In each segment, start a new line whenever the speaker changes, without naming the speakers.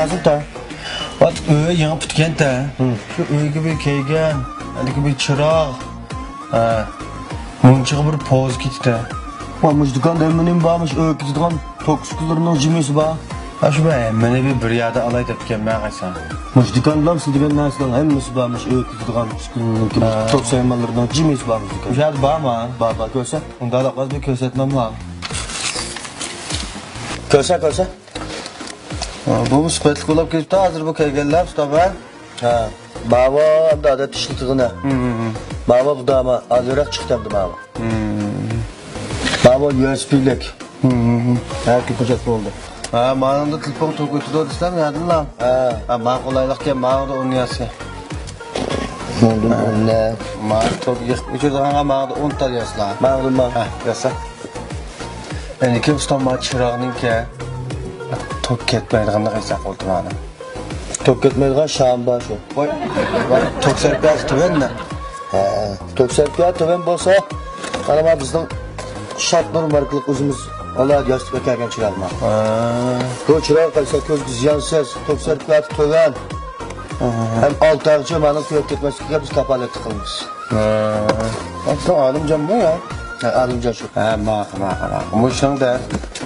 lazım da. Bak öyle yanı pütken de. Şu öyle gibi keygen, hani bir çırak. Munçığı bir poz gitti. Varmış dükkanda eminim varmış öyle gittiğin toksiklerin cimrisi var. Ha şu be, beni bir yerde alay da tükenmeye kaçsan. Muş dükkanda mısın diben nasıl hemmesi varmış öyle gittiğin toksik cimrisi varmış dükkanda. Bir şey var mı? Var görse. Onda da az bir kösetmem lazım. Köse. Bu spetlik olup gelip de hazır bu keygeller Mustafa. Ha. Baba da adet işletiğine. Baba bu da ama azırak çıktı baba. Baba USB'lik. Herkes kucak oldu. Ha, bana da telefon çok götürdü istem yadın lan. Ha, bana kolaylıkken bana da onu yazsa. Ne? Bana çok geçiyor zaman bana da 10 tane yazla. Bana da bana. Ha, yazsa. Ben iki ustam bana çırağının ki tok ketmeydiğinde kıysak oldu bana. Tok ketmeydiğinde şahım başı. Vay, tok serpiyatı töven ne? Tok serpiyatı töven bolsa, kanama bizden şart normallik uzumuz Allah'a gösterip ekerken çırağıma. Bu çırağı kalsa köz ziyansız, tok serpiyatı töven. Hem altı ağacı bana kuyup ketmesi ki biz kapalı tıkılmış. Aslında alımcan bu ya. Alımcan şu. Mak. Muşun da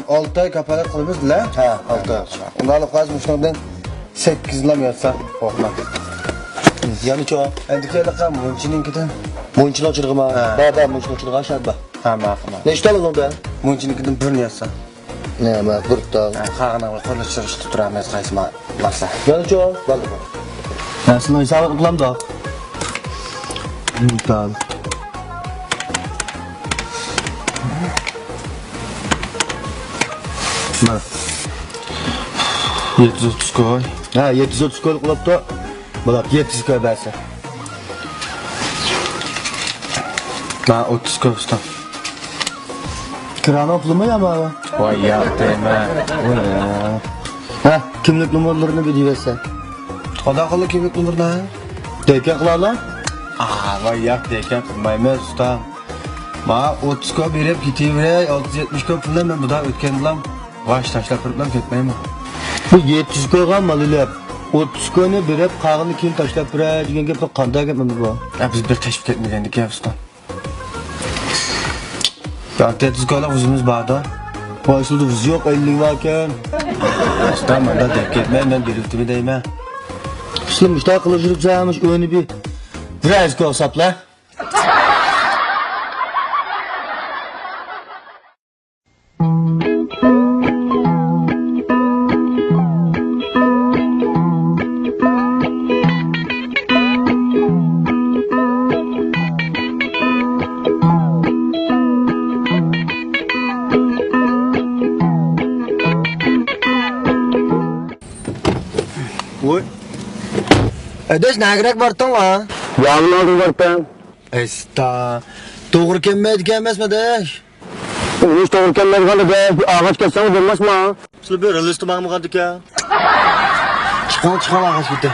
6 ay kapalı kılımız la. 6 ay. Ondalık vaz muşundan 8 lam yatsa korkma. Yani çoğu. Endikeyle kan munçinin gidin. Munçin açılığıma. Baba munçin açılığı aşağıda. Mak. Ne işte alın onda? Munçinin gidin bir yatsa. Ne mak bir dağ. Kağına var kola çırış tuturamaz kaysma varsa. Yani çoğu. Balı var. Nasıl hesabı kılam da. Tamam. Mana 730 koy. 730 koy qilib da. Bular 700 koy bersa. 30 koy ustam. Kirani pulimi ya baba? Voy yo'q dema. Kimlik nomerlarini beriversan. Xudo xohlasa kimlik nomerini. Dekan qilalar? Voy yo'q dekan qilmaymiz ustam. Ma 30 koy berib ketaveray, 670 koy pulni men buda o'tgandilam. Vaş taşla kırıplam ketmeyim mi? Bu 700 koygan malilep. 30 koyunu berip kağını kim taşlap bire diyen gepte qanday gep bu? Ya biz bir teşvik etmegendik ya usta. Ya 700 koylar uzunuz barda. Başıldı uz yok 50 varken. Usta manda dep ketmeyim ben belirtimi deyme. Usta müştah kılıcılık zaymış önü bir biraz koy sapla. Edes nagrak bartan la?
Yağmur bartan.
Esta. Doğru kelmeydi gelmez deş?
Hiç doğru kelmeydi kaldı be. Ağaç kesseniz olmaz mı?
Sılı bir rılıştı mı kaldık ya? Çıkan ağaç gitti.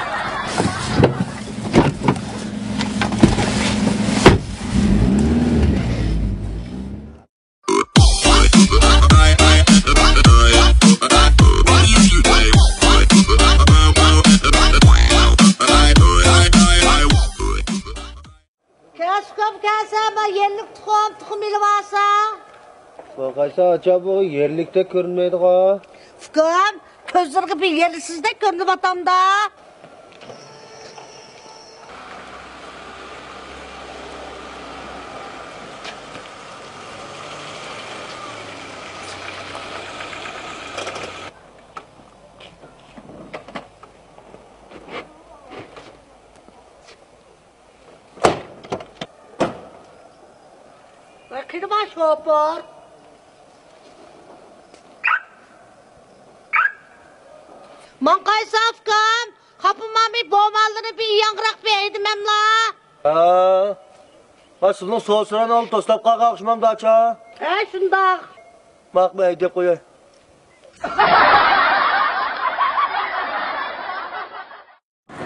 Tuxum ili varsa?
Bakaysa acaba yerlikte görünmeydi ha?
Fıkım, közleri bir yerlisizde görünüp atamda. Kırma şopor. Man kaysa afkam. Kapımami boğmalını bir yangırak bir edimem la.
Aslında soğusuran alıp toslap kalkışmam da aça.
Şundak.
Bak be edip koyuyor.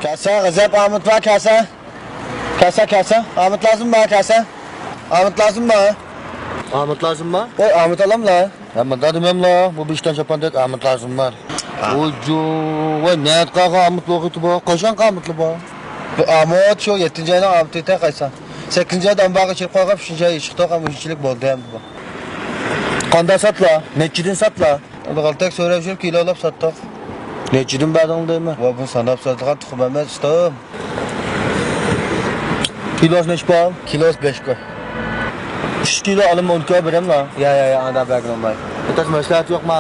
Kasa, gazep Ahmet var kasa. Kasa. Ahmet lazım mı kasa? Ahmet lazım mı? Ahmet lazım mı? Ahmet alam la. Ahmet demem la. Bu bir işten çapan tek Ahmet lazım var. Ojo, vay ne kadar mutlu oldu bu. Koşan kamutlu bu. Amut şu 7. ayının amut ete kaysan. 8. aydan bağı içip koyup 3. ayı çıktı ama 3. boldu hem bu. Kanda satla, neçidin satla. Kaltak söyleyeceğim kilo alıp sattık. Neçidin badın değil mi? Bu sanap sattık tukum emez istem. Kilos neç bal? Kilos 5 koy. 3 kilo alım 10 kilo verem la. Ya anda bakın olmay. Ötesi meslahat yok mu?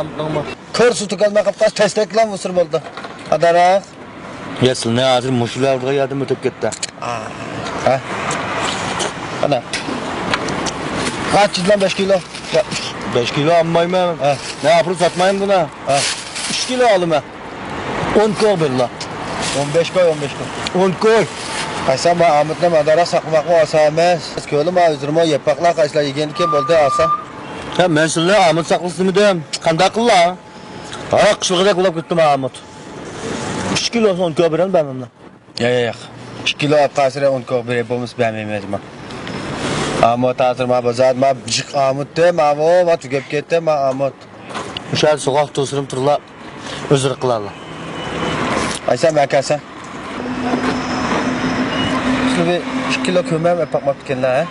Kır sütü kalma kaptas testeklen mısır boldu. Adarak. Yasıl ne hazır muşular orada yardım ötüp gitti. Ha? Ana. Kaç lan 5 kilo? 5 kilo almayayım ben. Ne yapıp satmayayım buna? 3 kilo alım ben. 10 koy bir la. 15 koy 10 koy. Kaysan ba Ahmet'le madara sakmak mı asamez. Köylü ma üzerime yapakla kaysla yegen ki boldu asa. Ya ben şöyle Ahmet saklısı mı diyeyim? Kanda kılla. Kışlığı da kulak gittim Ahmet. 3 kilo 10 koy bilen ben onunla. Ya. 3 kilo kasire 10 koy bir yapımız ben memezim. Ahmet hazır ma bazar ma bıcık Ahmet de ma o ma tükep gitti ma Ahmet. Uşağı sokak tosurum turla özür kılarlar. Aysan ben kalsan. Şöyle 2 kilo kömem yapmak dikenler ha.